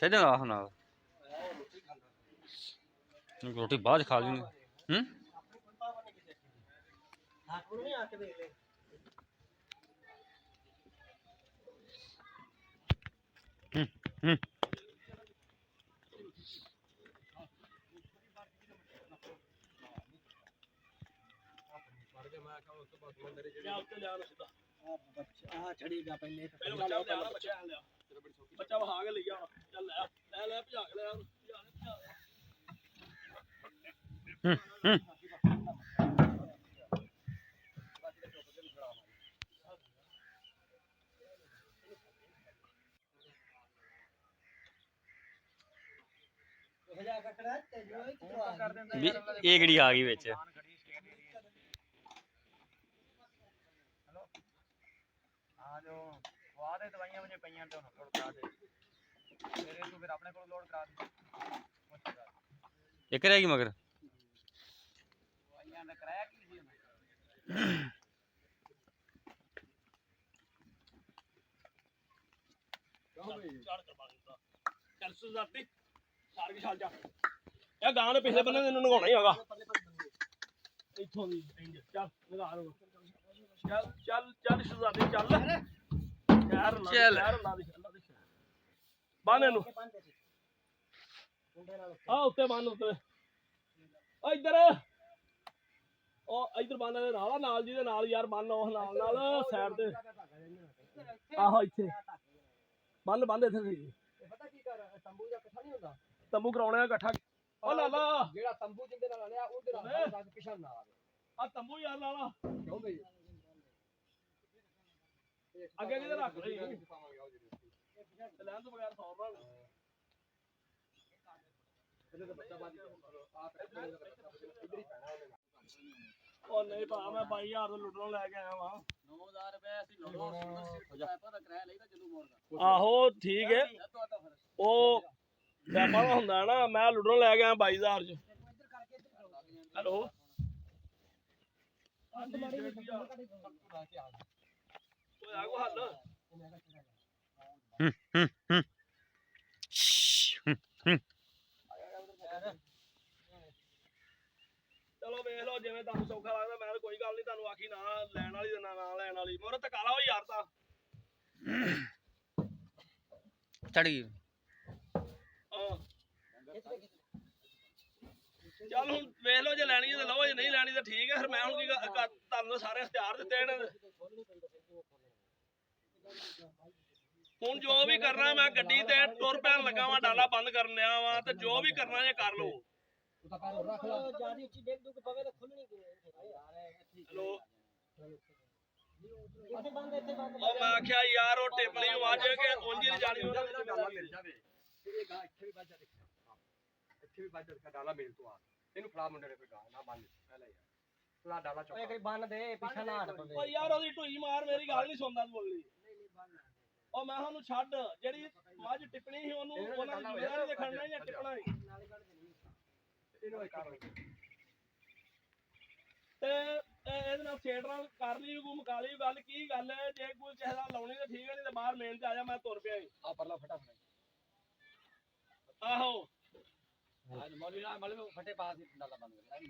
ਛੱਡੇਗਾ ਹੁਣ ਰੋਟੀ ਬਾਅਦ ਖਾ ਲਈ ਬੱਚਾ ਵਹਾ ਕੇ ਲਈ ਆ ਚੱਲ ਲੈ ਲੈ ਭਜਾ ਕੇ ਲੈ ਇਹ ਕਿਹੜੀ ਆ ਗਈ ਵਿੱਚ ਦਵਾਈਆਂ ਮੁਝੇ ਪਈਆਂ ਤੇ ਹੁਣ ਲੋਡ ਕਰਾ ਦੇ ਤੇਰੇ ਤੂੰ ਫਿਰ ਆਪਣੇ ਕੋਲ ਲੋਡ ਕਰਾ ਦੇ ਇੱਕ ਰਹਿ ਗਈ ਮਗਰ ਦਵਾਈਆਂ ਦਾ ਕਿਰਾਇਆ ਕੀ ਸੀ ਚੱਲ ਸੁਜ਼ਾਤੀ ਸਾਰ ਕੇ ਛਾਲ ਜਾ ਇਹ ਗਾਂ ਦੇ ਪਿਛਲੇ ਬੰਨੇ ਨੂੰ ਨਗਾਉਣਾ ਹੀ ਹੈਗਾ ਇੱਥੋਂ ਦੀ ਚੱਲ ਨਗਾ ਲਓ ਚੱਲ ਚੱਲ ਚੱਲ ਸੁਜ਼ਾਤੀ ਚੱਲ ਚੱਲ ਬੰਨ ਇਹਨੂੰ ਆ ਉੱਤੇ ਬੰਨ ਉੱਤੇ ਆ ਇੱਧਰ ਉਹ ਇੱਧਰ ਬੰਨ ਦੇ ਨਾਲ ਜੀ ਦੇ ਨਾਲ ਯਾਰ ਬੰਨ ਉਹ ਨਾਲ ਸਾਈਡ ਤੇ ਆਹੋ ਇੱਥੇ ਬੰਨ ਇੱਥੇ ਸੀ ਪਤਾ ਕੀ ਕਰ ਤੰਬੂ ਦਾ ਇਕੱਠਾ ਨਹੀਂ ਹੁੰਦਾ ਤੰਬੂ ਕਰਾਉਣਾ ਇਕੱਠਾ ਉਹ ਲਾਲਾ ਜਿਹੜਾ ਤੰਬੂ ਜਿੰਦੇ ਨਾਲ ਲਿਆ ਉਹਦੇ ਨਾਲ ਪਿਛੜ ਨਾ ਆਵੇ ਆ ਤੰਬੂ ਯਾਰ ਲਾਲਾ ਕਿਉਂ ਬਈ ਅੱਗੇ ਕਿਤੇ ਰੱਖ ਲਈ ਲੈਣ ਤੋਂ ਬਗੈਰ ਸੌਰ ਨਾਲ ਉਹ ਨਹੀਂ ਭਾ ਮੈਂ 22000 ਦਾ ਲੁੱਟਣੋਂ ਲੈ ਕੇ ਆਇਆ ਵਾਂ 9000 ਰੁਪਏ ਅਸੀਂ ਲੋੜੋਂ ਪਰ ਕਿਰਾਇਆ ਲਈਦਾ ਜਦੋਂ ਮੋੜਦਾ ਆਹੋ ਠੀਕ ਹੈ ਉਹ ਪੈਪਾ ਦਾ ਹੁੰਦਾ ਨਾ ਮੈਂ ਲੁੱਟਣੋਂ ਲੈ ਕੇ ਆਇਆ 22000 ਚ ਹੈਲੋ ਆ ਕੋ ਹੱਲ ਚਲੋ ਵੇਖ ਲਓ ਜਿਵੇਂ ਤੁਹਾਨੂੰ ਸੌਖਾ ਲੱਗਦਾ ਮੈਂ ਤਾਂ ਕੋਈ ਗੱਲ ਨਹੀਂ ਤੁਹਾਨੂੰ ਆਖੀ ਨਾ ਲੈਣ ਵਾਲੀ ਤੇ ਨਾ ਲੈਣ ਵਾਲੀ ਮੋਰ ਧੱਕਾ ਲਾਓ ਯਾਰ ਤਾਂ ਚੜ ਗਈ ਚੱਲ ਹੁਣ ਵੇਖ ਲਓ ਜੇ ਲੈਣੀ ਹੈ ਤਾਂ ਲਓ ਜੇ ਨਹੀਂ ਲੈਣੀ ਤਾਂ ਠੀਕ ਹੈ ਫਿਰ ਮੈਂ ਹੁਣ ਕੀ ਤੁਹਾਨੂੰ ਸਾਰੇ ਇਖਤਿਆਰ ਦਿੱਤੇ ਇਹਨਾਂ ਦੇ ਹੁਣ ਜੋ ਵੀ ਕਰਨਾ ਮੈਂ ਗੱਡੀ ਤੇ ਟੁਰ ਪੈਣ ਲੱਗਾ ਵਾਂ ਡਾਲਾ ਬੰਦ ਕਰਨ ਲਿਆ ਵਾਂ ਤੇ ਜੋ ਵੀ ਕਰਨਾ ਜੇ ਕਰ ਲਓ ਹੈਲੋ ਉਹ ਮੈਂ ਆਖਿਆ ਯਾਰ ਉਹ ਟਿਪਲੀ ਆਵਾਜ਼ ਕਿ ਉਂਝ ਨਹੀਂ ਜਾਣੀ ਇੱਥੇ ਵੀ ਬਾਜਾ ਦਾ ਡਾਲਾ ਮੇਲ ਤੋਂ ਆ ਇਹਨੂੰ ਫੜਾ ਮੁੰਡੇ ਨੇ ਕੋਈ ਗਾ ਨਾ ਬੰਨ ਪਹਿਲਾਂ ਯਾਰ ਫੜਾ ਡਾਲਾ ਚੁੱਕ ਕੋਈ ਬੰਨ ਦੇ ਪਿੱਛਾ ਨਾ ਹਟ ਪਵੇ ਓ ਯਾਰ ਉਹਦੀ ਢੂਈ ਮਾਰ ਮੇਰੀ ਗੱਲ ਨਹੀਂ ਸੁਣਦਾ ਤੂੰ ਬੋਲੀ ਉਹ ਮੈਂ ਉਹਨੂੰ ਛੱਡ ਜਿਹੜੀ ਮੱਝ ਟਿਪਣੀ ਸੀ ਉਹਨੂੰ ਉਹਨਾਂ ਦੀ ਜ਼ਿੰਮੇਵਾਰੀ ਤੇ ਖੜਨਾ ਜਾਂ ਟਿਪਣਾ ਸੀ ਇਹਨੂੰ ਇੱਕ ਕਰ ਤੇ ਇਹਦੇ ਨਾਲ ਸੇਟ ਨਾਲ ਕਰ ਲਈ ਕੋਈ ਮੁਕਾ ਲਈ ਗੱਲ ਕੀ ਗੱਲ ਹੈ ਜੇ ਕੋਈ ਕਿਸੇ ਦਾ ਲਾਉਣੀ ਤਾਂ ਠੀਕ ਹੈ ਨਹੀਂ ਤੇ ਬਾਹਰ ਮੇਨ ਤੇ ਆ ਜਾ ਮੈਂ ਤੁਰ ਪਿਆ ਆ ਪਰਲਾ ਫਟਾ ਆਹੋ ਅੱਜ ਮੌਲੀ ਨਾਲ ਮਲਵੇ ਫਟੇ ਪਾਸ ਦੀ ਡਾਲਾ ਬੰਦ ਕਰ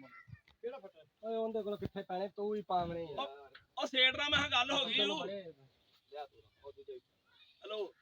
ਕਿਹੜਾ ਫਟਾ ਓਏ ਉਹਦੇ ਕੋਲ ਕਿੱਥੇ ਪੈਣੇ ਤੂੰ ਹੀ ਪਾਵਣੇ ਯਾਰ ਉਹ ਸੇਟ ਨਾਲ ਮੈਂ ਗੱਲ ਹੋ ਗਈ ਉਹ ਲਿਆ ਤੂੰ ਉਹ ਦੂਜੇ ਹੈਲੋ